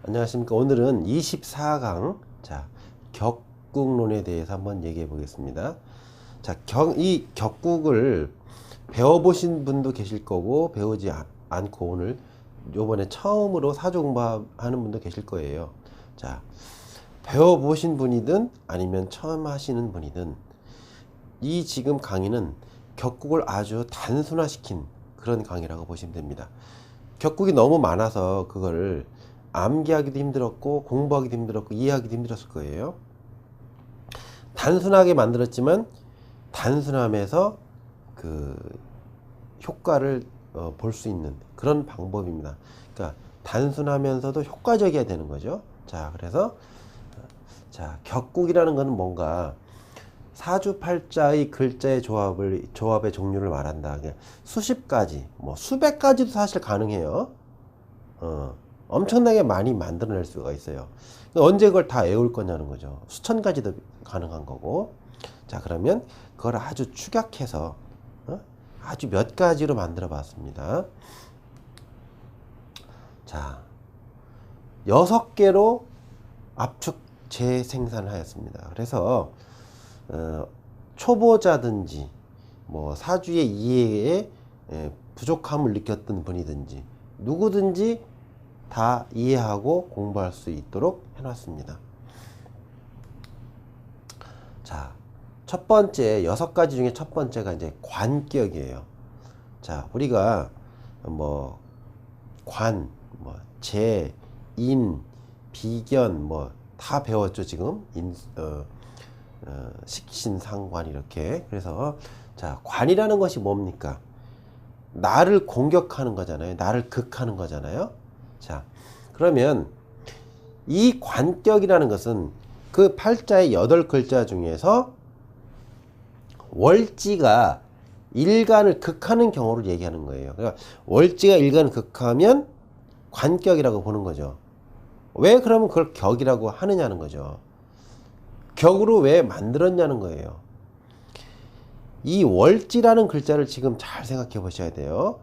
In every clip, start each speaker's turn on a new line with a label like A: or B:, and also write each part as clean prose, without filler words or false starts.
A: 안녕하십니까. 오늘은 24강 격국론에 대해서 한번 얘기해 보겠습니다. 이 격국을 배워보신 분도 계실 거고 배우지 않고 오늘 요번에 처음으로 사조 공부하는 분도 계실 거예요. 배워보신 분이든 아니면 처음 하시는 분이든 이 지금 강의는 격국을 아주 단순화시킨 그런 강의라고 보시면 됩니다. 격국이 너무 많아서 그걸 암기하기도 힘들었고 공부하기도 힘들었고 이해하기도 힘들었을 거예요. 단순하게 만들었지만 단순함에서 그 효과를 볼 수 있는 그런 방법입니다. 그러니까 단순하면서도 효과적이어야 되는 거죠. 그래서 격국이라는 것은 뭔가 사주팔자의 글자의 조합의 종류를 말한다. 수십 가지, 수백 가지도 사실 가능해요. 엄청나게 많이 만들어낼 수가 있어요. 언제 그걸 다 외울 거냐는 거죠. 수천 가지도 가능한 거고. 그러면 그걸 아주 축약해서 아주 몇 가지로 만들어 봤습니다. 6개로 압축 재생산하였습니다. 그래서 초보자든지 사주의 이해에 부족함을 느꼈던 분이든지 누구든지 다 이해하고 공부할 수 있도록 해놨습니다. 첫 번째 6가지 중에 첫 번째가 이제 관격이에요. 우리가 관, 재, 인, 비견 다 배웠죠 지금. 식신상관 이렇게. 그래서 관이라는 것이 뭡니까? 나를 공격하는 거잖아요. 나를 극하는 거잖아요. 그러면 이 관격이라는 것은 그 팔자의 8글자 중에서 월지가 일간을 극하는 경우를 얘기하는 거예요. 그러니까 월지가 일간을 극하면 관격이라고 보는 거죠. 왜 그러면 그걸 격이라고 하느냐는 거죠. 격으로 왜 만들었냐는 거예요. 이 월지라는 글자를 지금 잘 생각해 보셔야 돼요.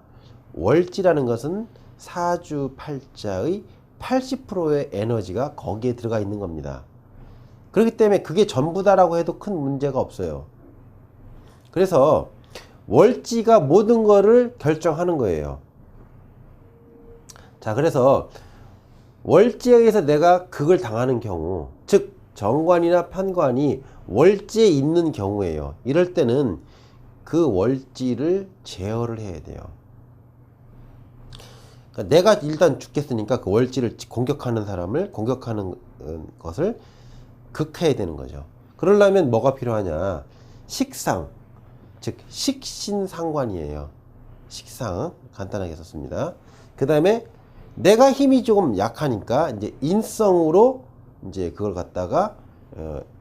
A: 월지라는 것은 사주팔자의 80%의 에너지가 거기에 들어가 있는 겁니다. 그렇기 때문에 그게 전부다라고 해도 큰 문제가 없어요. 그래서 월지가 모든 거를 결정하는 거예요. 그래서 월지에 의해서 내가 극을 당하는 경우, 즉 정관이나 편관이 월지에 있는 경우에요. 이럴 때는 그 월지를 제어를 해야 돼요. 그러니까 내가 일단 죽겠으니까 그 월지를 공격하는 사람을 공격하는 것을 극해야 되는 거죠. 그러려면 뭐가 필요하냐? 식상, 즉 식신상관이에요. 식상 간단하게 썼습니다. 그 다음에 내가 힘이 조금 약하니까 이제 인성으로 이제 그걸 갖다가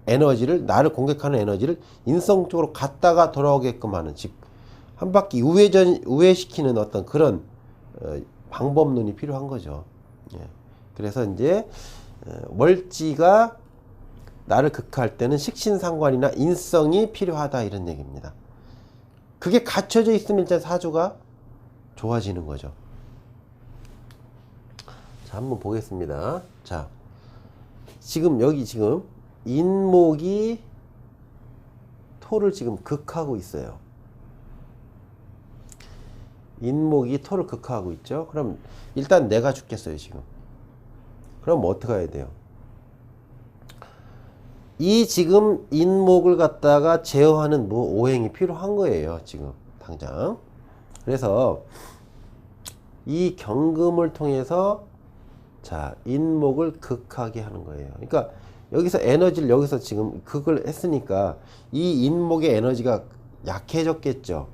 A: 에너지를, 나를 공격하는 에너지를 인성 쪽으로 갔다가 돌아오게끔 하는, 즉 한 바퀴 우회시키는 어떤 그런 방법론이 필요한 거죠. 그래서 이제 월지가 나를 극할 때는 식신상관이나 인성이 필요하다 이런 얘기입니다. 그게 갖춰져 있으면 일단 사주가 좋아지는 거죠. 한번 보겠습니다. 여기 지금 인목이 토를 지금 극하고 있어요. 인목이 토를 극하고 있죠. 그럼 일단 내가 죽겠어요 지금. 그럼 어떻게 해야 돼요? 이 지금 인목을 갖다가 제어하는 오행이 필요한 거예요 지금 당장. 그래서 이 경금을 통해서 인목을 극하게 하는 거예요. 그러니까 여기서 에너지를 여기서 지금 극을 했으니까 이 인목의 에너지가 약해졌겠죠.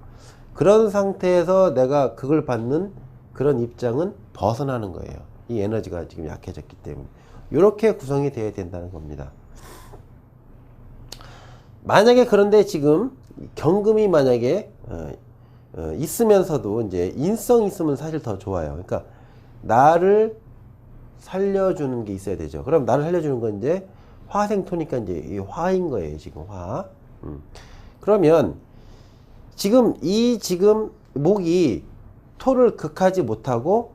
A: 그런 상태에서 내가 극을 받는 그런 입장은 벗어나는 거예요. 이 에너지가 지금 약해졌기 때문에. 이렇게 구성이 되어야 된다는 겁니다. 만약에 그런데 지금 경금이 만약에 있으면서도 이제 인성이 있으면 사실 더 좋아요. 그러니까 나를 살려주는 게 있어야 되죠. 그럼 나를 살려주는 건 이제 화생토니까 이제 이 화인 거예요. 지금 화. 그러면 지금 목이 토를 극하지 못하고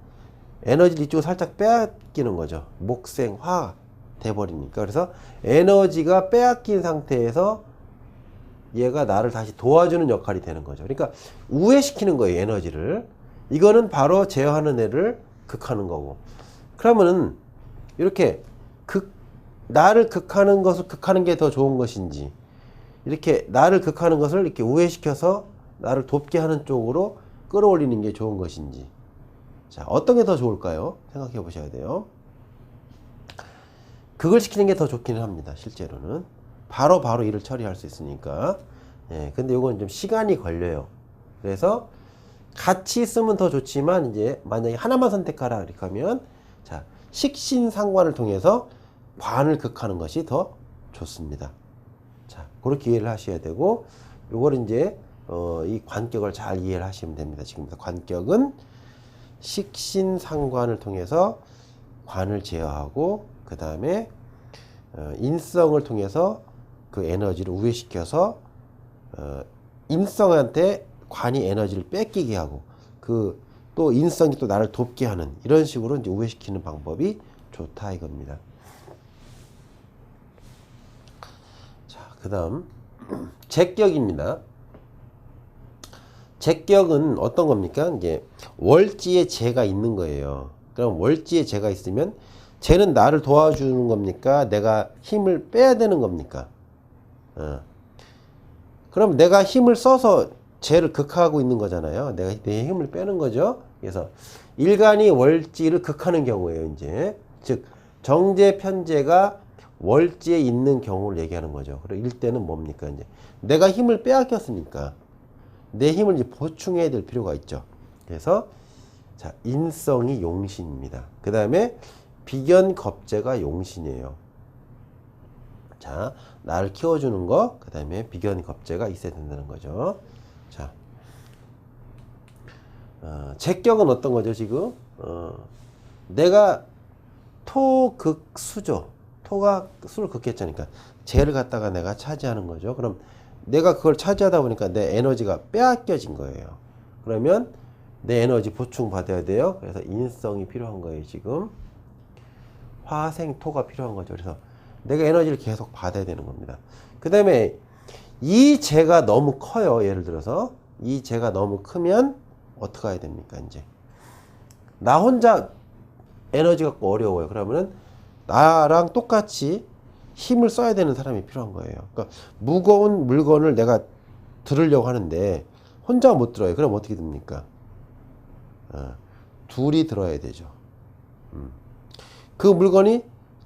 A: 에너지를 이쪽으로 살짝 빼앗기는 거죠. 목생화 돼버리니까. 그래서 에너지가 빼앗긴 상태에서 얘가 나를 다시 도와주는 역할이 되는 거죠. 그러니까 우회시키는 거예요, 에너지를. 이거는 바로 제어하는 애를 극하는 거고. 그러면은 이렇게 나를 극하는 것을 극하는 게 더 좋은 것인지, 이렇게 나를 극하는 것을 이렇게 우회시켜서 나를 돕게 하는 쪽으로 끌어올리는 게 좋은 것인지. 자, 어떤 게 더 좋을까요? 생각해 보셔야 돼요. 그걸 시키는 게 더 좋기는 합니다, 실제로는. 바로 일을 처리할 수 있으니까. 예, 근데 이건 좀 시간이 걸려요. 그래서 같이 쓰면 더 좋지만, 이제 만약에 하나만 선택하라 이렇게 하면, 자, 식신상관을 통해서 관을 극하는 것이 더 좋습니다. 자, 그렇게 이해를 하셔야 되고, 요걸 이제 이 관격을 잘 이해를 하시면 됩니다. 지금부터 관격은 식신상관을 통해서 관을 제어하고, 그 다음에 인성을 통해서 그 에너지를 우회시켜서 인성한테 관이 에너지를 뺏기게 하고, 또 인성이 또 나를 돕게 하는, 이런 식으로 이제 우회시키는 방법이 좋다 이겁니다. 자, 그 다음 제격입니다. 제격은 어떤 겁니까? 이제 월지에 재가 있는 거예요. 그럼 월지에 재가 있으면 쟤는 나를 도와주는 겁니까? 내가 힘을 빼야 되는 겁니까? 그럼 내가 힘을 써서 쟤를 극하고 있는 거잖아요. 내가 내 힘을 빼는 거죠. 그래서 일간이 월지를 극하는 경우에요, 이제. 즉, 정제, 편제가 월지에 있는 경우를 얘기하는 거죠. 그리고 일때는 뭡니까? 이제 내가 힘을 빼앗겼으니까 내 힘을 이제 보충해야 될 필요가 있죠. 그래서, 자, 인성이 용신입니다. 그 다음에 비견겁제가 용신이에요. 자, 나를 키워주는 거, 그 다음에 비견겁제가 있어야 된다는 거죠. 자, 제격은 어떤 거죠, 지금? 내가 토극수죠. 토가 수를 극했자니까 재를 갖다가 내가 차지하는 거죠. 그럼 내가 그걸 차지하다 보니까 내 에너지가 빼앗겨진 거예요. 그러면 내 에너지 보충 받아야 돼요. 그래서 인성이 필요한 거예요, 지금. 화생토가 필요한 거죠. 그래서 내가 에너지를 계속 받아야 되는 겁니다. 그 다음에 이 재가 너무 커요. 예를 들어서 이 재가 너무 크면 어떻게 해야 됩니까? 이제 나 혼자 에너지 갖고 어려워요. 그러면은 나랑 똑같이 힘을 써야 되는 사람이 필요한 거예요. 그러니까 무거운 물건을 내가 들으려고 하는데 혼자 못 들어요. 그럼 어떻게 됩니까? 둘이 들어야 되죠. 그 물건이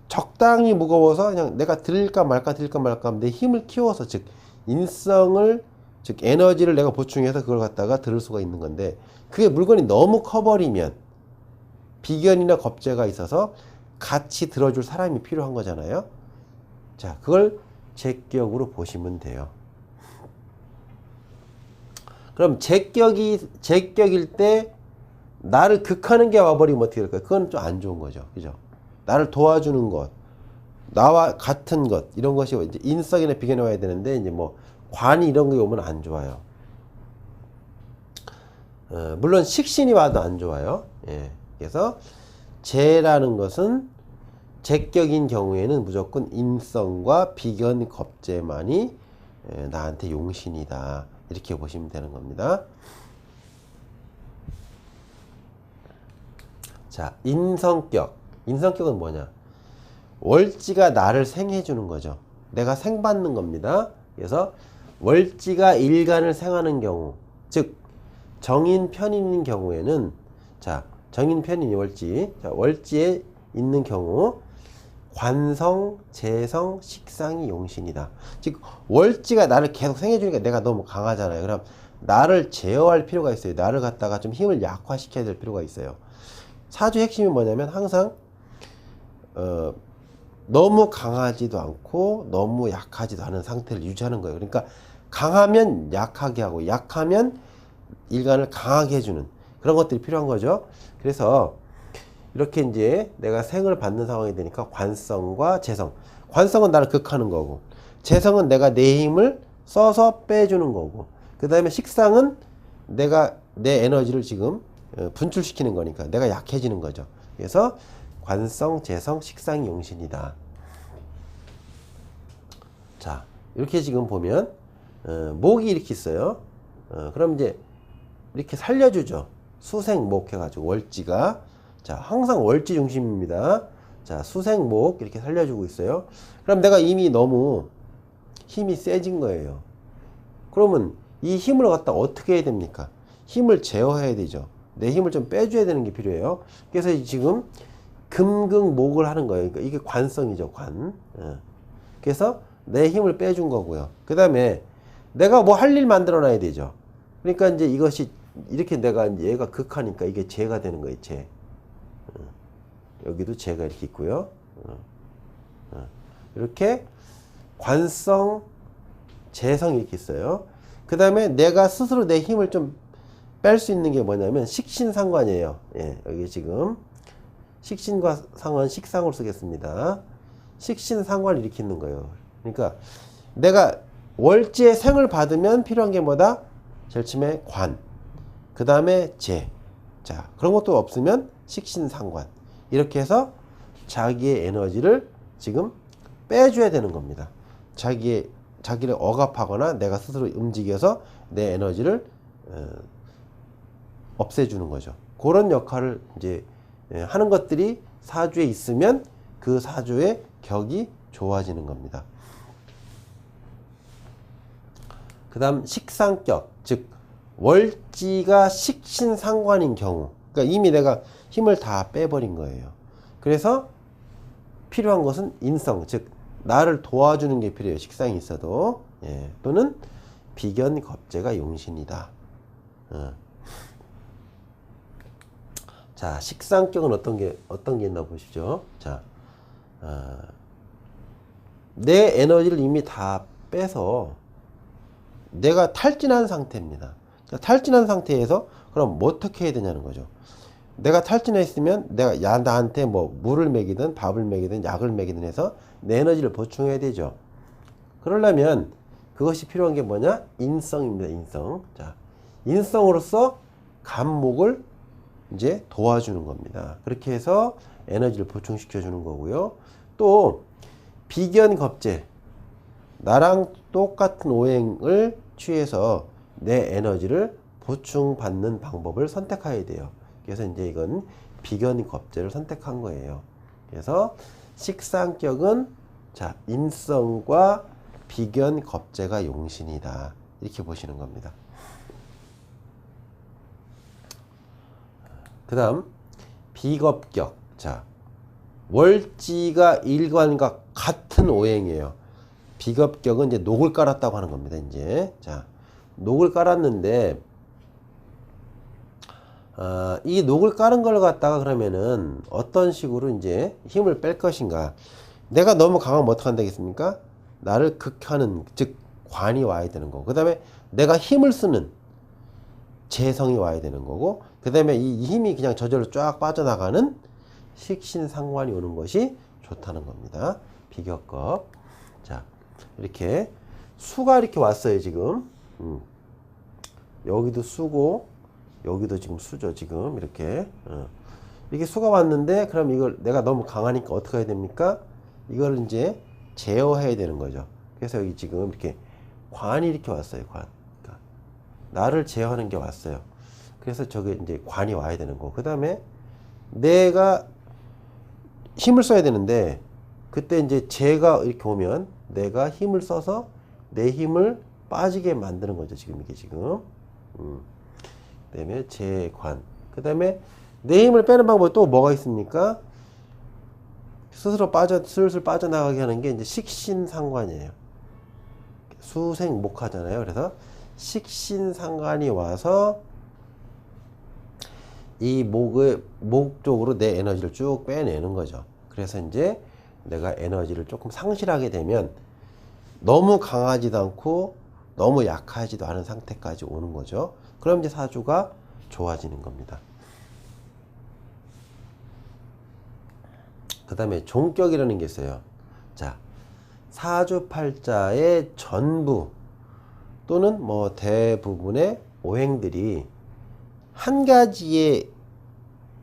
A: 적당히 무거워서 그냥 내가 들을까 말까 하면 내 힘을 키워서, 즉 인성을, 즉 에너지를 내가 보충해서 그걸 갖다가 들을 수가 있는 건데, 그게 물건이 너무 커버리면 비견이나 겁재가 있어서 같이 들어줄 사람이 필요한 거잖아요. 자, 그걸 제격으로 보시면 돼요. 그럼 제격일 때 나를 극하는 게 와버리면 어떻게 될까요? 그건 좀 안 좋은 거죠. 그죠? 나를 도와주는 것, 나와 같은 것, 이런 것이 이제 인성이나 비견이 와야 되는데, 이제 뭐 관이 이런 게 오면 안 좋아요. 물론 식신이 와도 안 좋아요. 예. 그래서 재라는 것은 제격인 경우에는 무조건 인성과 비견 겁재만이 나한테 용신이다, 이렇게 보시면 되는 겁니다. 자, 인성격. 인성격은 뭐냐? 월지가 나를 생해 주는 거죠. 내가 생받는 겁니다. 그래서 월지가 일간을 생하는 경우, 즉 정인 편인인 경우에는, 자, 정인 편인이 월지, 자, 월지에 있는 경우 관성, 재성, 식상이 용신이다. 즉 월지가 나를 계속 생해 주니까 내가 너무 강하잖아요. 그럼 나를 제어할 필요가 있어요. 나를 갖다가 좀 힘을 약화시켜야 될 필요가 있어요. 사주의 핵심이 뭐냐면 항상 너무 강하지도 않고 너무 약하지도 않은 상태를 유지하는 거예요. 그러니까 강하면 약하게 하고 약하면 일간을 강하게 해주는 그런 것들이 필요한 거죠. 그래서 이렇게 이제 내가 생을 받는 상황이 되니까 관성과 재성. 관성은 나를 극하는 거고, 재성은 내가 내 힘을 써서 빼주는 거고, 그 다음에 식상은 내가 내 에너지를 지금 분출시키는 거니까 내가 약해지는 거죠. 그래서 관성, 재성, 식상이 용신이다. 자, 이렇게 지금 보면 목이 이렇게 있어요. 그럼 이제 이렇게 살려주죠. 수생목 해가지고 월지가, 자, 항상 월지 중심입니다. 자, 수생목 이렇게 살려주고 있어요. 그럼 내가 이미 너무 힘이 세진 거예요. 그러면 이 힘을 갖다 어떻게 해야 됩니까? 힘을 제어해야 되죠. 내 힘을 좀 빼줘야 되는 게 필요해요. 그래서 지금 금극목을 하는 거예요. 그러니까 이게 관성이죠, 관. 그래서 내 힘을 빼준 거고요. 그 다음에 내가 뭐 할 일 만들어 놔야 되죠. 그러니까 이제 이것이 이렇게 내가 얘가 극하니까 이게 재가 되는 거예요, 재. 여기도 재가 이렇게 있고요. 이렇게 관성, 재성이 이렇게 있어요. 그 다음에 내가 스스로 내 힘을 좀 뺄 수 있는 게 뭐냐면 식신상관이에요. 예, 여기 지금 식신과 상관, 식상으로 쓰겠습니다. 식신상관을 일으키는 거예요. 그러니까 내가 월지의 생을 받으면 필요한 게 뭐다? 제일 처음에 관, 그 다음에 재. 자, 그런 것도 없으면 식신상관. 이렇게 해서 자기의 에너지를 지금 빼줘야 되는 겁니다. 자기를 억압하거나 내가 스스로 움직여서 내 에너지를 없애주는 거죠. 그런 역할을 이제 하는 것들이 사주에 있으면 그 사주의 격이 좋아지는 겁니다. 그 다음 식상격, 즉 월지가 식신상관인 경우, 그러니까 이미 내가 힘을 다 빼버린 거예요. 그래서 필요한 것은 인성, 즉 나를 도와주는 게 필요해요. 식상이 있어도. 예. 또는 비견겁재가 용신이다. 자, 식상격은 어떤 게 있나 보시죠. 자, 내 에너지를 이미 다 빼서 내가 탈진한 상태입니다. 탈진한 상태에서 그럼 뭐 어떻게 해야 되냐는 거죠. 내가 탈진했으면 내가 나한테 뭐 물을 먹이든 밥을 먹이든 약을 먹이든 해서 내 에너지를 보충해야 되죠. 그러려면 그것이 필요한 게 뭐냐? 인성입니다. 인성. 자, 인성으로서 간목을 이제 도와주는 겁니다. 그렇게 해서 에너지를 보충시켜 주는 거고요. 또 비견겁재, 나랑 똑같은 오행을 취해서 내 에너지를 보충받는 방법을 선택해야 돼요. 그래서 이제 이건 비견겁재를 선택한 거예요. 그래서 식상격은 자, 인성과 비견겁재가 용신이다. 이렇게 보시는 겁니다. 그 다음 비겁격. 자, 월지가 일관과 같은 오행이에요. 비겁격은 이제 녹을 깔았다고 하는 겁니다. 이제 자, 녹을 깔았는데 이 녹을 깔은 걸 갖다가 그러면은 어떤 식으로 이제 힘을 뺄 것인가. 내가 너무 강하면 어떡한다겠습니까? 나를 극하는, 즉 관이 와야 되는 거고, 그 다음에 내가 힘을 쓰는 재성이 와야 되는 거고, 그 다음에 이 힘이 그냥 저절로 쫙 빠져나가는 식신상관이 오는 것이 좋다는 겁니다. 비격겁. 자, 이렇게 수가 이렇게 왔어요. 지금 여기도 수고 여기도 지금 수죠. 지금 이렇게 이렇게 수가 왔는데, 그럼 이걸 내가 너무 강하니까 어떻게 해야 됩니까? 이걸 이제 제어해야 되는 거죠. 그래서 여기 지금 이렇게 관이 이렇게 왔어요. 관. 그러니까 나를 제어하는 게 왔어요. 그래서 저게 이제 관이 와야 되는 거. 그 다음에 내가 힘을 써야 되는데, 그때 이제 재가 이렇게 오면 내가 힘을 써서 내 힘을 빠지게 만드는 거죠. 지금 이게 지금. 그 다음에 재관. 그 다음에 내 힘을 빼는 방법이 또 뭐가 있습니까? 스스로 슬슬 빠져나가게 하는 게 이제 식신상관이에요. 수생목하잖아요. 그래서 식신상관이 와서 이 목 쪽으로 내 에너지를 쭉 빼내는 거죠. 그래서 이제 내가 에너지를 조금 상실하게 되면 너무 강하지도 않고 너무 약하지도 않은 상태까지 오는 거죠. 그럼 이제 사주가 좋아지는 겁니다. 그 다음에 종격이라는 게 있어요. 자, 사주팔자의 전부 또는 뭐 대부분의 오행들이 한 가지의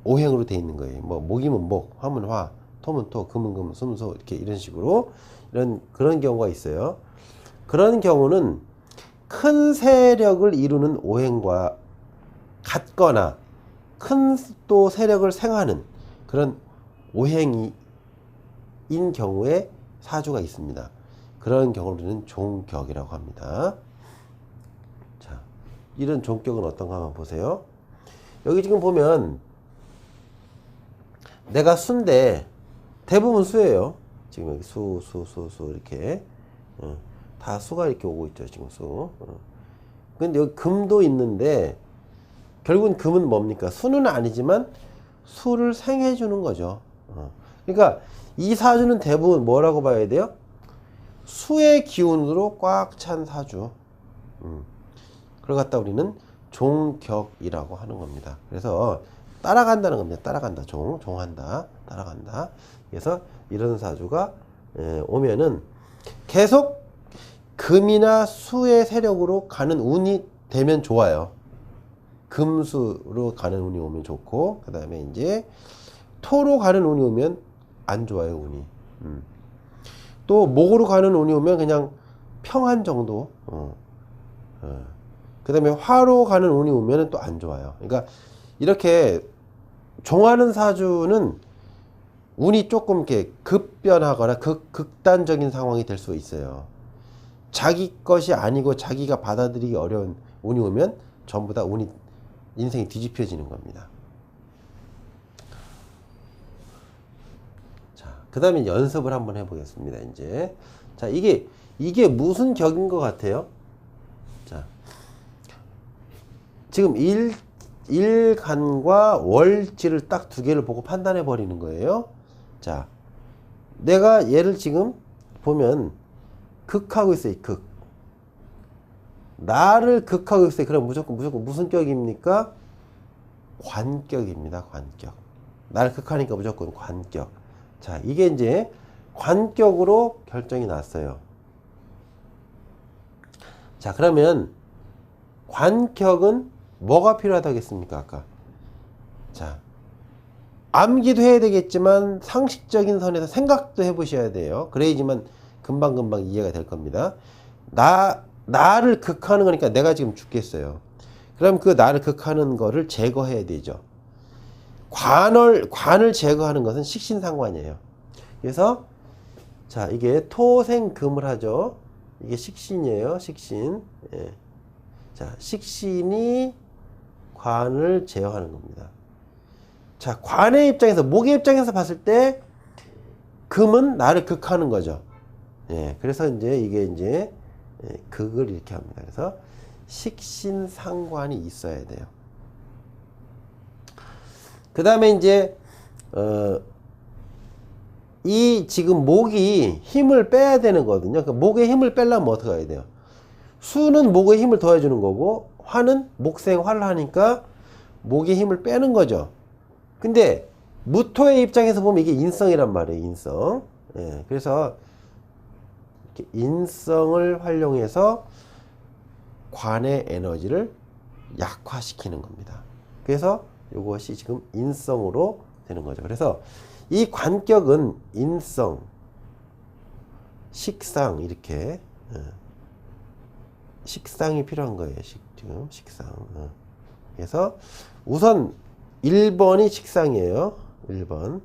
A: 오행으로 되어 있는 거예요. 뭐 목이면 목, 화면 화, 토면 토, 금은 금, 수면 소 이렇게 이런 식으로 그런 경우가 있어요. 그런 경우는 큰 세력을 이루는 오행과 같거나 큰 또 세력을 생하는 그런 오행인 경우에 사주가 있습니다. 그런 경우를 우리는 종격이라고 합니다. 자, 이런 종격은 어떤가 한번 보세요. 여기 지금 보면 내가 수인데 대부분 수예요. 지금 여기 수 이렇게 다 수가 이렇게 오고 있죠. 지금 수. 근데 여기 금도 있는데 결국은 금은 뭡니까? 수는 아니지만 수를 생해 주는 거죠. 그러니까 이 사주는 대부분 뭐라고 봐야 돼요? 수의 기운으로 꽉 찬 사주. 그걸 갖다 우리는 종격이라고 하는 겁니다. 그래서 따라간다는 겁니다. 따라간다. 종한다. 따라간다. 그래서 이런 사주가 오면은 계속 금이나 수의 세력으로 가는 운이 되면 좋아요. 금수로 가는 운이 오면 좋고, 그 다음에 이제 토로 가는 운이 오면 안 좋아요, 운이. 또 목으로 가는 운이 오면 그냥 평한 정도. 그 다음에 화로 가는 운이 오면 또 안 좋아요. 그러니까 이렇게 종하는 사주는 운이 조금 이렇게 급변하거나 극단적인 상황이 될 수 있어요. 자기 것이 아니고 자기가 받아들이기 어려운 운이 오면 전부 다 운이 인생이 뒤집혀지는 겁니다. 자, 그 다음에 연습을 한번 해보겠습니다. 이제 자, 이게 무슨 격인 것 같아요? 자, 지금 일간과 월지를 딱 두 개를 보고 판단해 버리는 거예요. 자, 내가 얘를 지금 보면 극하고 있어요. 극. 나를 극하고 있어요. 그럼 무조건 무슨 격입니까? 관격입니다. 관격. 나를 극하니까 무조건 관격. 자, 이게 이제 관격으로 결정이 났어요. 자, 그러면 관격은 뭐가 필요하다겠습니까? 아까. 자, 암기도 해야 되겠지만 상식적인 선에서 생각도 해보셔야 돼요. 그래야지만 금방금방 이해가 될 겁니다. 나를 극하는 거니까 내가 지금 죽겠어요. 그럼 그 나를 극하는 거를 제거해야 되죠. 관을 제거하는 것은 식신상관이에요. 그래서 자, 이게 토생금을 하죠. 이게 식신이에요. 식신. 예. 자, 식신이 관을 제어하는 겁니다. 자, 관의 입장에서, 목의 입장에서 봤을 때 금은 나를 극하는 거죠. 예. 그래서 이제 이게 이제 극을 이렇게 합니다. 그래서 식신상관이 있어야 돼요. 그 다음에 이제 이 지금 목이 힘을 빼야 되는 거거든요. 그 목에 힘을 빼려면 어떻게 해야 돼요? 수는 목에 힘을 더해주는 거고, 화는 목생화를 하니까 목에 힘을 빼는 거죠. 근데 무토의 입장에서 보면 이게 인성이란 말이에요. 인성. 예, 그래서 이렇게 인성을 활용해서 관의 에너지를 약화시키는 겁니다. 그래서 이것이 지금 인성으로 되는 거죠. 그래서 이 관격은 인성, 식상 이렇게 식상이 필요한 거예요. 지금 식상. 그래서 우선 1번이 식상이에요. 1번.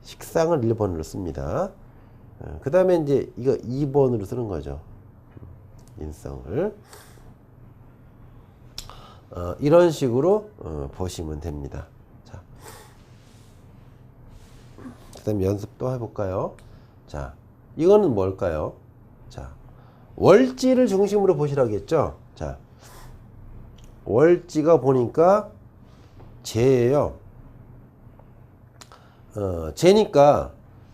A: 식상을 1번으로 씁니다. 그 다음에 이제 이거 2번으로 쓰는 거죠. 인성을. 이런 식으로 보시면 됩니다. 자, 그 다음에 연습 또 해볼까요? 자, 이거는 뭘까요? 자, 월지를 중심으로 보시라고 했죠? 자, 월지가 보니까 재예요. 재니까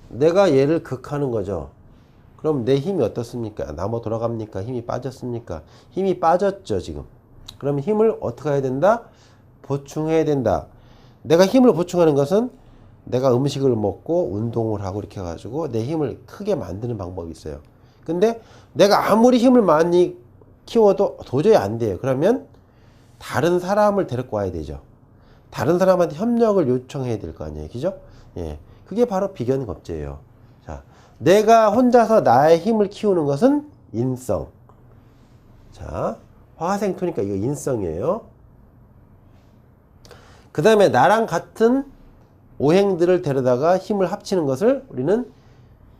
A: 내가 얘를 극하는 거죠. 그럼 내 힘이 어떻습니까? 나무 돌아갑니까? 힘이 빠졌습니까? 힘이 빠졌죠, 지금. 그럼 힘을 어떻게 해야 된다? 보충해야 된다. 내가 힘을 보충하는 것은 내가 음식을 먹고 운동을 하고 이렇게 해가지고 내 힘을 크게 만드는 방법이 있어요. 근데 내가 아무리 힘을 많이 키워도 도저히 안 돼요. 그러면 다른 사람을 데리고 와야 되죠. 다른 사람한테 협력을 요청해야 될 거 아니에요. 그죠? 예. 그게 바로 비견겁제예요. 자, 내가 혼자서 나의 힘을 키우는 것은 인성. 자, 화생토니까 이거 인성이에요. 그 다음에 나랑 같은 오행들을 데려다가 힘을 합치는 것을 우리는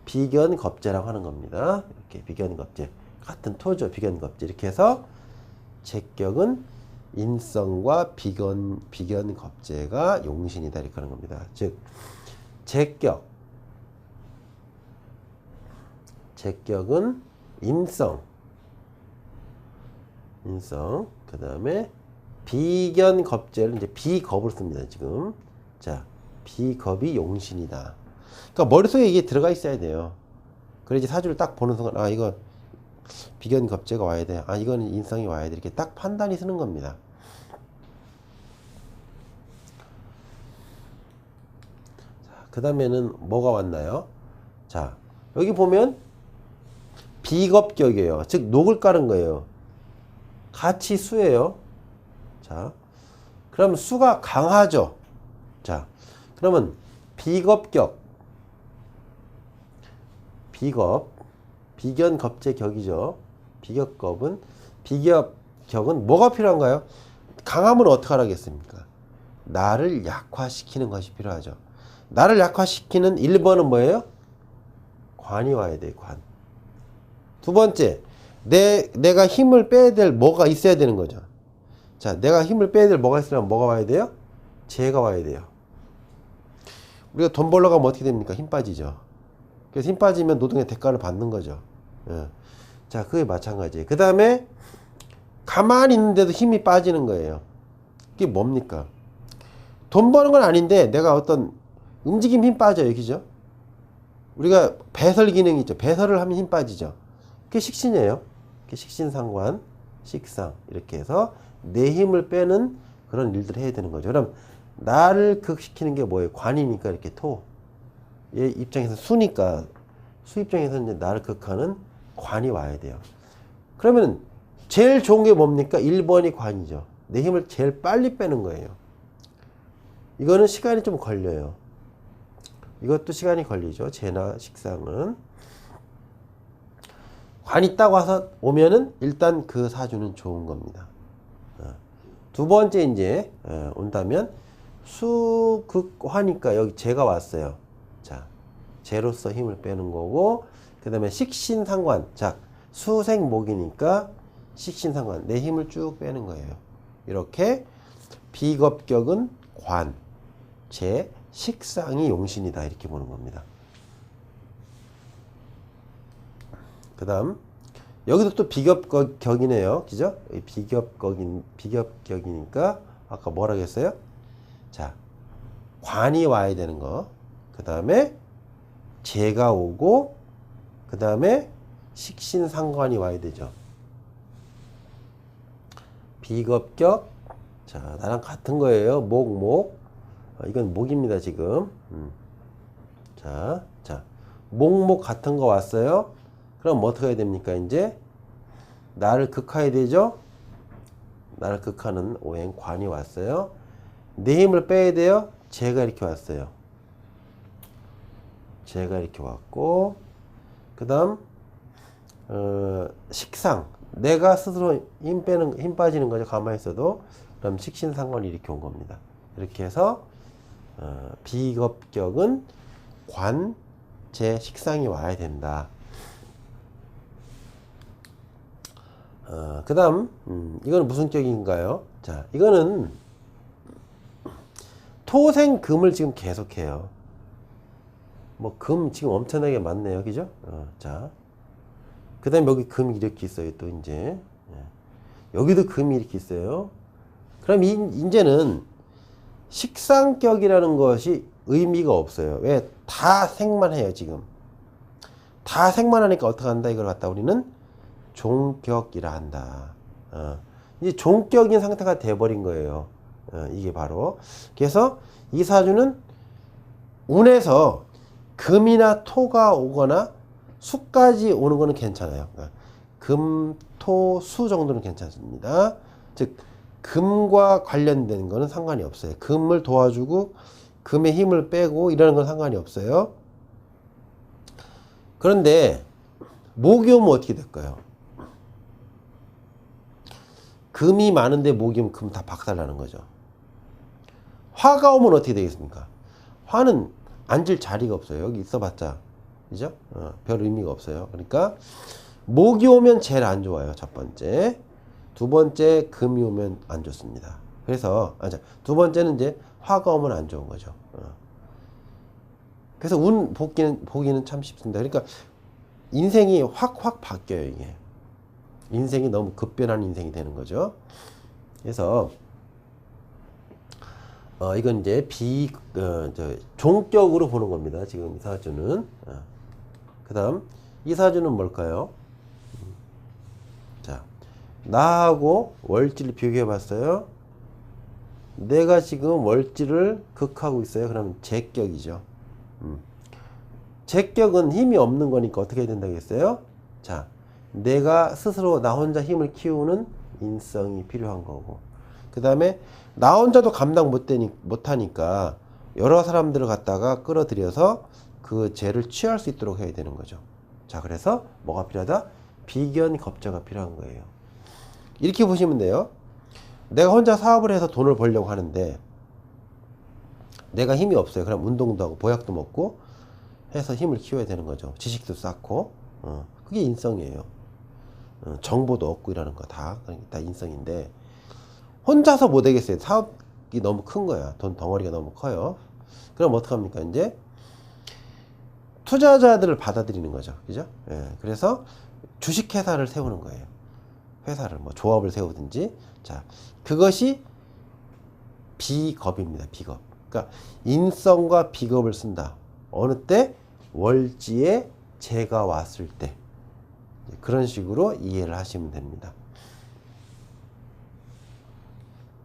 A: 비견겁제라고 하는 겁니다. 이렇게 비견겁제. 같은 토죠. 비견겁제. 이렇게 해서 제격은 인성과 비견겁제가 용신이다. 이렇게 하는 겁니다. 즉, 제격은 인성, 그 다음에 비견겁제를 이제 비겁을 씁니다. 지금. 자, 비겁이 용신이다. 그러니까 머릿속에 이게 들어가 있어야 돼요. 그래야지 사주를 딱 보는 순간, 아, 이거 비견겁제가 와야 돼. 아, 이거는 인성이 와야 돼. 이렇게 딱 판단이 서는 겁니다. 자, 그 다음에는 뭐가 왔나요? 자, 여기 보면 비겁격이에요. 즉, 녹을 깔은 거예요. 같이 수예요. 자, 그럼 수가 강하죠. 자, 그러면 비겁격, 비견겁제격이죠. 비격격은 뭐가 필요한가요? 강함은 어떻게 하라겠습니까? 나를 약화시키는 것이 필요하죠. 나를 약화시키는 1번은 뭐예요? 관이 와야 돼요. 관. 두 번째, 내가 힘을 빼야 될 뭐가 있어야 되는 거죠. 자, 내가 힘을 빼야 될 뭐가 있으려면 뭐가 와야 돼요? 재가 와야 돼요. 우리가 돈 벌러 가면 어떻게 됩니까? 힘 빠지죠. 그래서 힘 빠지면 노동의 대가를 받는 거죠. 예. 자, 그게 마찬가지예요. 그 다음에 가만히 있는데도 힘이 빠지는 거예요. 그게 뭡니까? 돈 버는 건 아닌데 내가 어떤 움직임 힘 빠져요. 그죠? 우리가 배설 기능이 있죠. 배설을 하면 힘 빠지죠. 그게 식신이에요. 그게 식신상관, 식상 이렇게 해서 내 힘을 빼는 그런 일들을 해야 되는 거죠. 그럼 나를 극시키는 게 뭐예요? 관이니까 이렇게 토. 얘 입장에서 수니까 수 입장에서 이제 나를 극하는 관이 와야 돼요. 그러면 제일 좋은 게 뭡니까? 1번이 관이죠. 내 힘을 제일 빨리 빼는 거예요. 이거는 시간이 좀 걸려요. 이것도 시간이 걸리죠. 재나 식상은. 관이 딱 와서 오면은 일단 그 사주는 좋은 겁니다. 두 번째 이제 온다면 수극화니까 여기 재가 왔어요. 자, 재로서 힘을 빼는 거고, 그 다음에 식신상관. 자, 수생목이니까 식신상관. 내 힘을 쭉 빼는 거예요. 이렇게 비겁격은 관, 재, 식상이 용신이다. 이렇게 보는 겁니다. 그 다음, 여기도 또 비겁격이네요. 그죠? 비겁격이니까, 아까 뭐라고 했어요? 자, 관이 와야 되는 거. 그 다음에 재가 오고, 그 다음에 식신상관이 와야 되죠. 비겁격. 자, 나랑 같은 거예요. 목. 이건 목입니다, 지금. 자, 목 같은 거 왔어요. 그럼 뭐 어떻게 해야 됩니까? 이제 나를 극화해야 되죠. 나를 극하는 오행 관이 왔어요. 내 힘을 빼야 돼요. 재가 이렇게 왔어요. 재가 이렇게 왔고, 그 다음 식상. 내가 스스로 힘 빠지는 거죠. 가만히 있어도. 그럼 식신상관이 이렇게 온 겁니다. 이렇게 해서 비겁격은 관, 재, 식상이 와야 된다. 그 다음 이거는 무슨 격인가요? 자, 이거는 토생금을 지금 계속해요. 뭐 금 지금 엄청나게 많네요. 그죠? 자, 그 다음에 여기 금이 이렇게 있어요. 또 이제 여기도 금이 이렇게 있어요. 그럼 이제는 식상격이라는 것이 의미가 없어요. 왜? 다 생만해요. 지금 다 생만하니까 어떻게 한다? 이걸 갖다 우리는 종격이라 한다. 이제 종격인 상태가 돼버린 거예요. 이게 바로. 그래서 이 사주는 운에서 금이나 토가 오거나 수까지 오는 거는 괜찮아요. 금, 토, 수 정도는 괜찮습니다. 즉 금과 관련된 거는 상관이 없어요. 금을 도와주고 금의 힘을 빼고 이러는 건 상관이 없어요. 그런데 목이 오면 어떻게 될까요? 금이 많은데 목이 오면 금 다 박살나는 거죠. 화가 오면 어떻게 되겠습니까? 화는 앉을 자리가 없어요. 여기 있어봤자 그죠? 별 의미가 없어요. 그러니까 목이 오면 제일 안 좋아요. 첫 번째. 두 번째 금이 오면 안 좋습니다. 그래서 두 번째는 이제 화가 오면 안 좋은 거죠. 그래서 운 보기는 참 쉽습니다. 그러니까 인생이 확 바뀌어요. 이게 인생이 너무 급변한 인생이 되는 거죠. 그래서 이건 이제 종격으로 보는 겁니다. 지금 이 사주는. 그 다음 이 사주는 뭘까요? 자, 나하고 월지를 비교해 봤어요. 내가 지금 월지를 극하고 있어요. 그럼 제격이죠. 제격은 힘이 없는 거니까 어떻게 해야 된다겠어요? 자, 내가 스스로 나 혼자 힘을 키우는 인성이 필요한 거고, 그 다음에 나 혼자도 감당 못하니까 여러 사람들을 갖다가 끌어들여서 그 죄를 취할 수 있도록 해야 되는 거죠. 자, 그래서 뭐가 필요하다? 비견겁자가 필요한 거예요. 이렇게 보시면 돼요. 내가 혼자 사업을 해서 돈을 벌려고 하는데 내가 힘이 없어요. 그럼 운동도 하고 보약도 먹고 해서 힘을 키워야 되는 거죠. 지식도 쌓고. 그게 인성이에요. 정보도 얻고 이러는 거 다 인성인데, 혼자서 못 하겠어요. 사업이 너무 큰 거야. 돈 덩어리가 너무 커요. 그럼 어떡합니까? 이제 투자자들을 받아들이는 거죠. 그죠? 예. 그래서 주식회사를 세우는 거예요. 회사를, 뭐 조합을 세우든지. 자, 그것이 비겁입니다. 비겁. 그러니까 인성과 비겁을 쓴다. 어느 때? 월지에 재가 왔을 때. 그런 식으로 이해를 하시면 됩니다.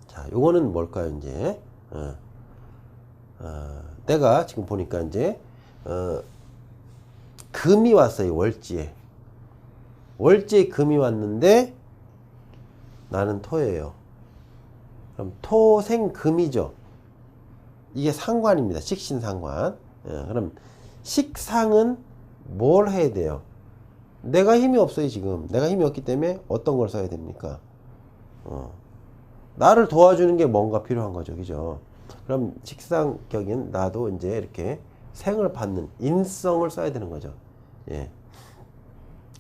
A: 자, 요거는 뭘까요, 이제? 내가 지금 보니까 이제, 금이 왔어요, 월지에. 월지에 금이 왔는데, 나는 토예요. 그럼 토생금이죠. 이게 상관입니다. 식신상관. 그럼 식상은 뭘 해야 돼요? 내가 힘이 없어요, 지금. 내가 힘이 없기 때문에 어떤 걸 써야 됩니까? 나를 도와주는 게 뭔가 필요한 거죠. 그죠? 그럼 식상격인 나도 이제 이렇게 생을 받는 인성을 써야 되는 거죠. 예.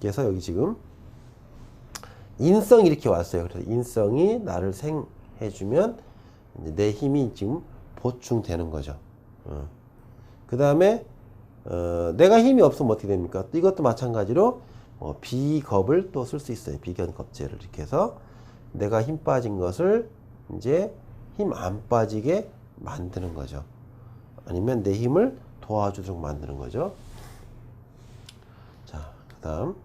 A: 그래서 여기 지금 인성이 이렇게 왔어요. 그래서 인성이 나를 생해주면 이제 내 힘이 지금 보충되는 거죠. 그 다음에 내가 힘이 없으면 어떻게 됩니까? 이것도 마찬가지로 비겁을 또 쓸 수 있어요. 비견겁제를 이렇게 해서 내가 힘 빠진 것을 이제 힘 안 빠지게 만드는 거죠. 아니면 내 힘을 도와주도록 만드는 거죠. 자, 그 다음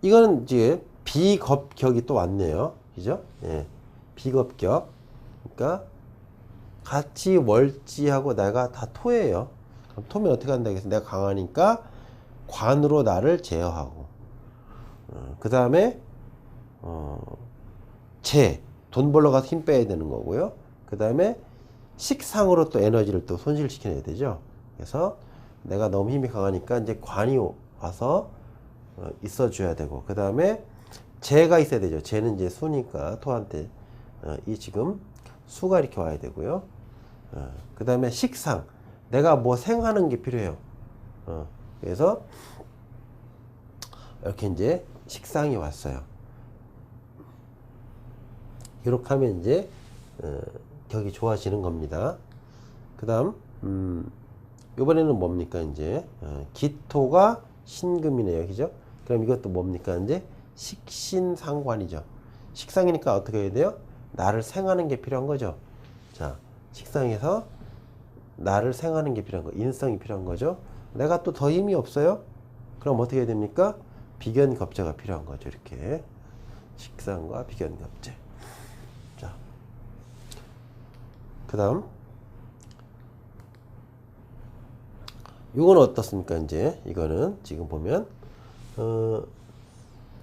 A: 이거는 이제 비겁격이 또 왔네요. 그죠? 예. 비겁격. 그러니까 같이 월지하고 내가 다 토예요. 그럼 토면 어떻게 한다 해서 내가 강하니까 관으로 나를 제어하고, 그 다음에 돈 벌러 가서 힘 빼야 되는 거고요. 그 다음에 식상으로 또 에너지를 또 손실시켜야 되죠. 그래서 내가 너무 힘이 강하니까 이제 관이 와서 있어줘야 되고, 그 다음에 재가 있어야 되죠. 재는 이제 수니까 토한테 이 지금 수가 이렇게 와야 되고요. 그 다음에 식상, 내가 뭐 생하는 게 필요해요. 그래서 이렇게 이제 식상이 왔어요. 이렇게 하면 이제 격이 좋아지는 겁니다. 그 다음 이번에는 뭡니까? 이제 기토가 신금이네요. 그죠? 그럼 이것도 뭡니까? 이제 식신상관이죠. 식상이니까 어떻게 해야 돼요? 나를 생하는 게 필요한 거죠. 자, 식상에서 나를 생하는 게 필요한 거, 인성이 필요한 거죠. 내가 또 더 힘이 없어요? 그럼 어떻게 해야 됩니까? 비견겁제가 필요한 거죠. 이렇게 식상과 비견겁제. 자, 그 다음 이건 어떻습니까? 이제 이거는 지금 보면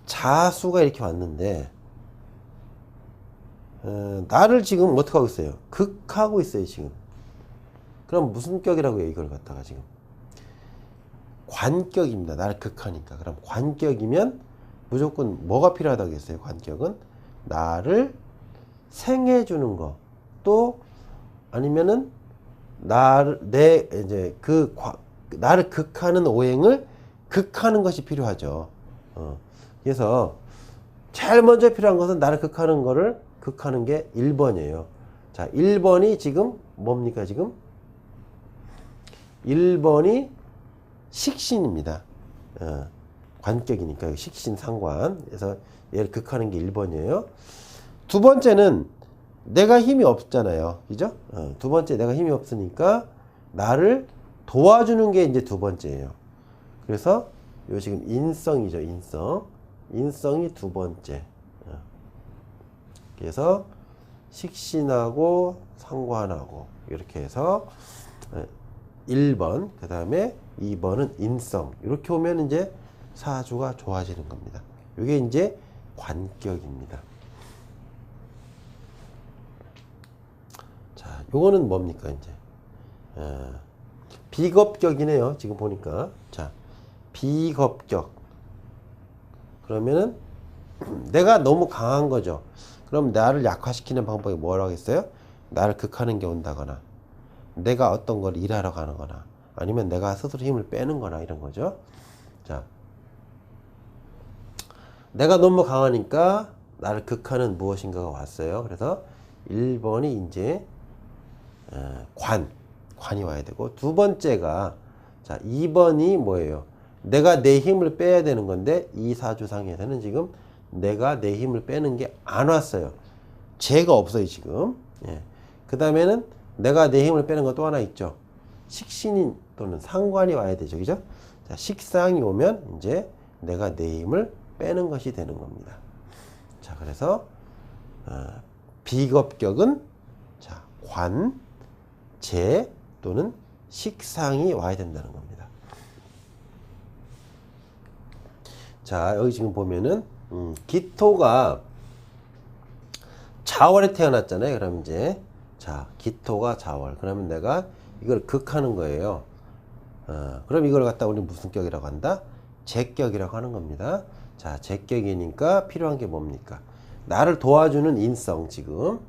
A: 자수가 이렇게 왔는데 나를 지금 어떻게 하고 있어요? 극하고 있어요 지금. 그럼 무슨 격이라고 해요 이걸 갖다가 지금? 관격입니다. 나를 극하니까. 그럼 관격이면 무조건 뭐가 필요하다고 했어요? 관격은 나를 생해주는 거, 또 아니면은 나를 나를 극하는 오행을 극하는 것이 필요하죠. 그래서 제일 먼저 필요한 것은 나를 극하는 거를 극하는 게 1번이에요. 자, 1번이 지금 뭡니까 지금? 1번이 식신입니다. 관격이니까 식신 상관. 그래서 얘를 극하는 게 1번이에요. 두 번째는 내가 힘이 없잖아요. 그죠? 두 번째 내가 힘이 없으니까 나를 도와주는 게 이제 두 번째예요. 그래서 요 지금 인성이죠. 인성이 두 번째. 그래서 식신하고 상관하고 이렇게 해서 1번, 그 다음에 2번은 인성. 이렇게 오면 이제 사주가 좋아지는 겁니다. 이게 이제 관격입니다. 자, 요거는 뭡니까, 이제? 비겁격이네요. 지금 보니까. 자, 비겁격. 그러면은 내가 너무 강한 거죠. 그럼 나를 약화시키는 방법이 뭐라고 했어요? 나를 극하는 게 온다거나, 내가 어떤 걸 일하러 가는 거나, 아니면 내가 스스로 힘을 빼는 거나 이런 거죠. 자, 내가 너무 강하니까 나를 극하는 무엇인가가 왔어요. 그래서 1번이 이제 관이 와야 되고, 두 번째가, 자, 2번이 뭐예요? 내가 내 힘을 빼야 되는 건데, 이 사주상에서는 지금 내가 내 힘을 빼는 게 안 왔어요. 죄가 없어요, 지금. 예. 그 다음에는 내가 내 힘을 빼는 거 또 하나 있죠. 식신인 또는 상관이 와야 되죠. 그죠? 자, 식상이 오면 이제 내가 내 힘을 빼는 것이 되는 겁니다. 자, 그래서, 비겁격은, 자, 관, 재 또는 식상이 와야 된다는 겁니다. 자, 여기 지금 보면은 기토가 자월에 태어났잖아요. 그럼 이제 자, 기토가 자월. 그러면 내가 이걸 극하는 거예요. 그럼 이걸 갖다 우리 무슨 격이라고 한다? 재격이라고 하는 겁니다. 자, 재격이니까 필요한 게 뭡니까? 나를 도와주는 인성, 지금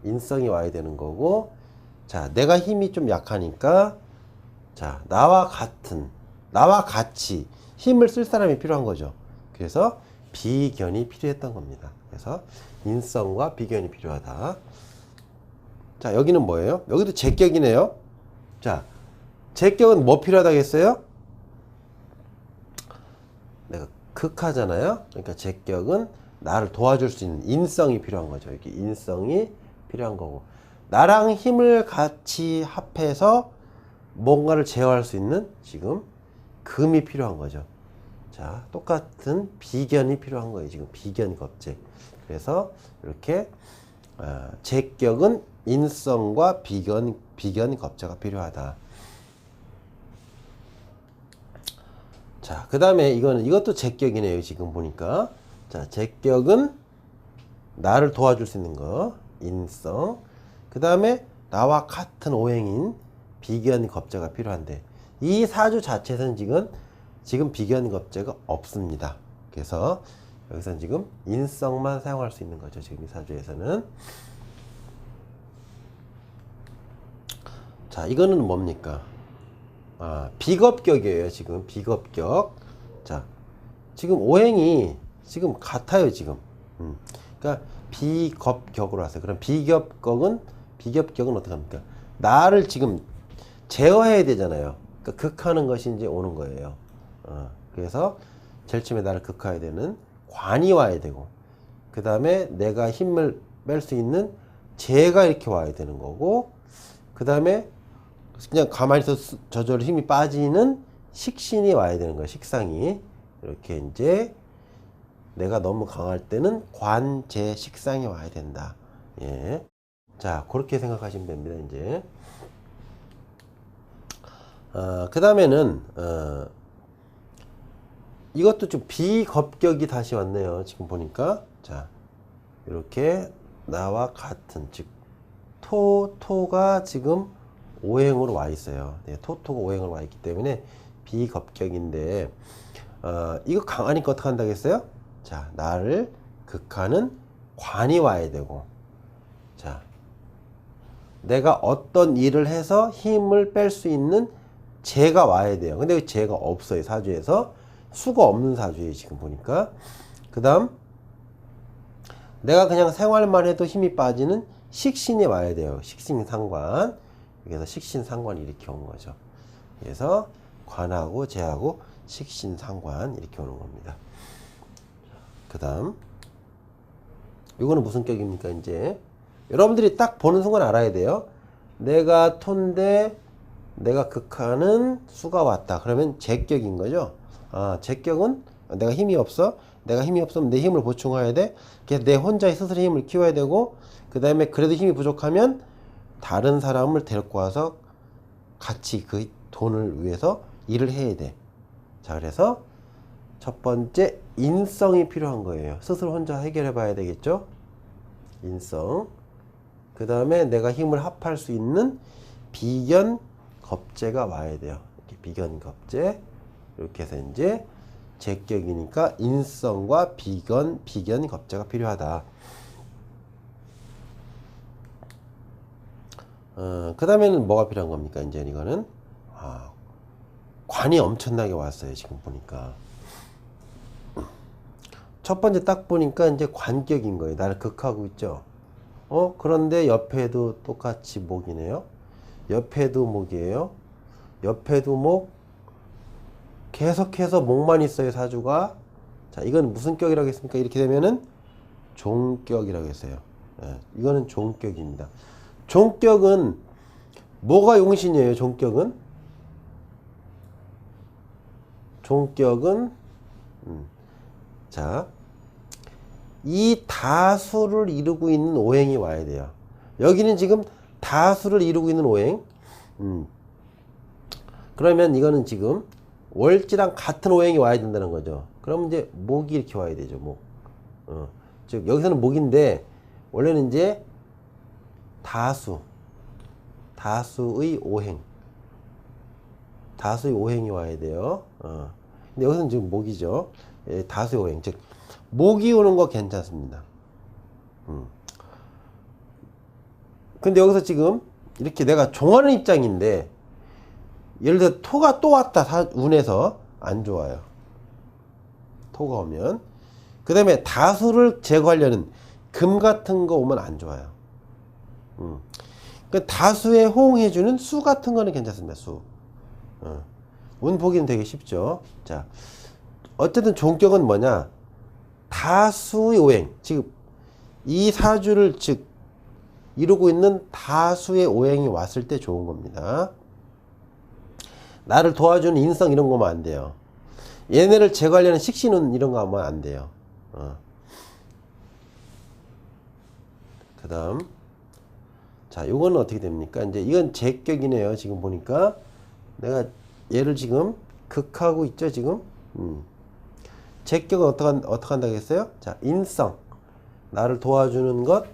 A: 인성이 와야 되는 거고, 자, 내가 힘이 좀 약하니까, 자, 나와 같이 힘을 쓸 사람이 필요한 거죠. 그래서 비견이 필요했던 겁니다. 그래서 인성과 비견이 필요하다. 자, 여기는 뭐예요? 여기도 재격이네요. 자, 재격은 뭐 필요하다고 했어요? 내가 극하잖아요. 그러니까 재격은 나를 도와줄 수 있는 인성이 필요한 거죠. 이렇게 인성이 필요한 거고, 나랑 힘을 같이 합해서 뭔가를 제어할 수 있는 지금 금이 필요한 거죠. 자, 똑같은 비견이 필요한 거예요. 지금 비견 겁재. 그래서 이렇게 재격은 인성과 비견 겁재가 필요하다. 자, 그 다음에 이것도 재격이네요. 지금 보니까. 자, 재격은 나를 도와줄 수 있는 거, 인성. 그 다음에 나와 같은 오행인 비견 겁재가 필요한데, 이 사주 자체에서는 지금 비견 겁재가 없습니다. 그래서 여기서는 지금 인성만 사용할 수 있는 거죠. 지금 이 사주에서는. 자, 이거는 뭡니까? 비겁격이에요. 지금 비겁격. 자, 지금 오행이 지금 같아요. 지금. 그러니까 비겁격으로 왔어요. 그럼 비겁격은 어떻게 합니까? 나를 지금 제어해야 되잖아요. 그러니까 극하는 것이 이제 오는 거예요. 그래서 제일 처음에 나를 극해야 되는 관이 와야 되고, 그 다음에 내가 힘을 뺄 수 있는 재가 이렇게 와야 되는 거고, 그 다음에 그냥 가만히 있어서 저절로 힘이 빠지는 식신이 와야 되는 거예요. 식상이. 이렇게 이제 내가 너무 강할 때는 관, 재, 식상이 와야 된다. 예. 자, 그렇게 생각하시면 됩니다. 이제. 그 다음에는, 이것도 좀 비겁격이 다시 왔네요. 지금 보니까. 자, 이렇게 나와 같은, 즉, 토가 지금 오행으로 와 있어요. 네, 토가 오행으로 와 있기 때문에 비겁격인데, 이거 강하니까 어떻게 한다고 했어요? 자, 나를 극하는 관이 와야 되고, 자, 내가 어떤 일을 해서 힘을 뺄 수 있는 재가 와야 돼요. 근데 재가 없어요. 사주에서. 수가 없는 사주예요. 지금 보니까. 그 다음, 내가 그냥 생활만 해도 힘이 빠지는 식신이 와야 돼요. 식신상관. 그래서 식신상관이 이렇게 온 거죠. 그래서 관하고 재하고 식신상관 이렇게 오는 겁니다. 그 다음, 이거는 무슨 격입니까? 이제 여러분들이 딱 보는 순간 알아야 돼요. 내가 토인데 내가 극하는 수가 왔다. 그러면 제격인 거죠. 제격은 내가 힘이 없어. 내가 힘이 없으면 내 힘을 보충해야 돼. 그래서 내 혼자의 스스로 힘을 키워야 되고, 그 다음에 그래도 힘이 부족하면 다른 사람을 데리고 와서 같이 그 돈을 위해서 일을 해야 돼. 자, 그래서 첫 번째 인성이 필요한 거예요. 스스로 혼자 해결해 봐야 되겠죠. 인성. 그 다음에 내가 힘을 합할 수 있는 비견 겁재가 와야 돼요. 이렇게 비견 겁재. 이렇게 해서 이제 제격이니까 인성과 비견 겁재가 필요하다. 그 다음에는 뭐가 필요한 겁니까? 이제 이거는 관이 엄청나게 왔어요. 지금 보니까 첫 번째 딱 보니까 이제 관격인 거예요. 나를 극하고 있죠. 그런데 옆에도 똑같이 목이네요. 옆에도 목이에요. 옆에도 목. 계속해서 목만 있어요. 사주가. 자, 이건 무슨 격이라고 했습니까? 이렇게 되면은 종격이라고 했어요. 이거는 종격입니다. 종격은 뭐가 용신이에요? 종격은 자, 이 다수를 이루고 있는 오행이 와야 돼요. 여기는 지금 다수를 이루고 있는 오행. 그러면 이거는 지금 월지랑 같은 오행이 와야 된다는 거죠. 그럼 이제 목이 이렇게 와야 되죠. 목. 즉 여기서는 목인데 원래는 이제 다수의 오행이 와야 돼요. 근데 여기서는 지금 목이죠. 다수의 오행. 즉 목이 오는 거 괜찮습니다. 근데 여기서 지금 이렇게 내가 종하는 입장인데, 예를 들어 토가 또 왔다. 운에서 안 좋아요. 토가 오면. 그 다음에 다수를 제거하려는 금 같은 거 오면 안 좋아요. 그 다수에 호응해주는 수 같은 거는 괜찮습니다. 수. 운 보기는 되게 쉽죠. 자, 어쨌든 종격은 뭐냐? 다수의 오행. 즉 이 사주를 이루고 있는 다수의 오행이 왔을 때 좋은 겁니다. 나를 도와주는 인성 이런 거 하면 안 돼요. 얘네를 제거하려는 식신은 이런 거 하면 안 돼요. 그 다음, 자, 요거는 어떻게 됩니까? 이제 이건 제격이네요. 지금 보니까 내가 얘를 지금 극하고 있죠. 지금 제격은 어떻게 한다고 했어요? 자, 인성, 나를 도와주는 것,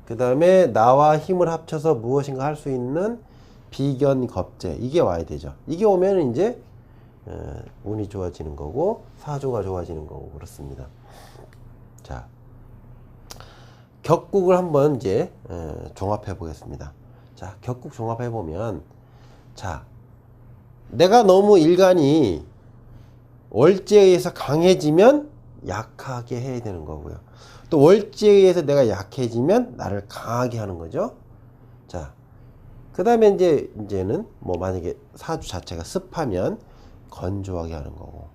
A: 그 다음에 나와 힘을 합쳐서 무엇인가 할 수 있는 비견 겁재, 이게 와야 되죠. 이게 오면 이제 운이 좋아지는 거고 사주가 좋아지는 거고 그렇습니다. 자, 격국을 한번 이제 종합해 보겠습니다. 자, 격국 종합해 보면, 자, 내가 너무 일간이 월지에 의해서 강해지면 약하게 해야 되는 거고요. 또 월지에 의해서 내가 약해지면 나를 강하게 하는 거죠. 자, 그 다음에 이제는 뭐 만약에 사주 자체가 습하면 건조하게 하는 거고,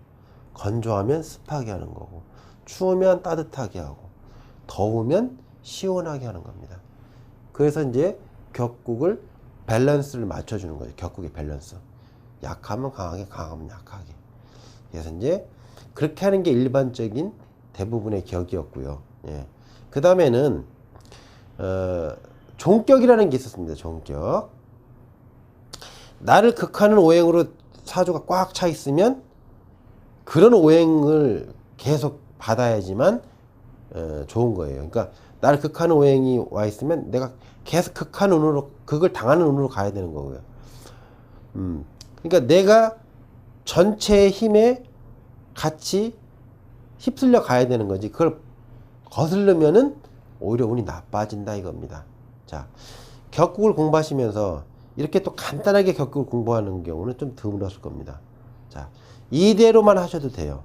A: 건조하면 습하게 하는 거고, 추우면 따뜻하게 하고, 더우면 시원하게 하는 겁니다. 그래서 이제 격국을 밸런스를 맞춰주는 거죠. 격국의 밸런스. 약하면 강하게, 강하면 약하게. 그래서 이제 그렇게 하는 게 일반적인 대부분의 격이었고요. 예. 그 다음에는 종격이라는 게 있었습니다. 종격. 나를 극하는 오행으로 사주가 꽉 차 있으면 그런 오행을 계속 받아야지만 좋은 거예요. 그러니까 나를 극하는 오행이 와 있으면 내가 계속 극한 운으로, 극을 당하는 운으로 가야 되는 거고요. 그러니까 내가 전체의 힘에 같이 휩쓸려 가야 되는 거지. 그걸 거슬르면은 오히려 운이 나빠진다 이겁니다. 자, 격국을 공부하시면서 이렇게 또 간단하게 격국을 공부하는 경우는 좀 드물었을 겁니다. 자, 이대로만 하셔도 돼요.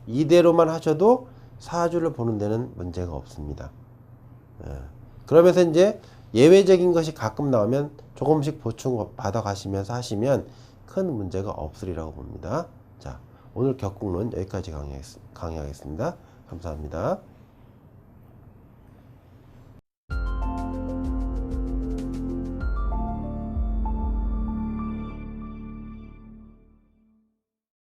A: 이대로만 하셔도 사주를 보는 데는 문제가 없습니다. 그러면서 이제 예외적인 것이 가끔 나오면 조금씩 보충 받아 가시면서 하시면 큰 문제가 없으리라고 봅니다. 자, 오늘 격국론 여기까지 강의하겠습니다. 감사합니다.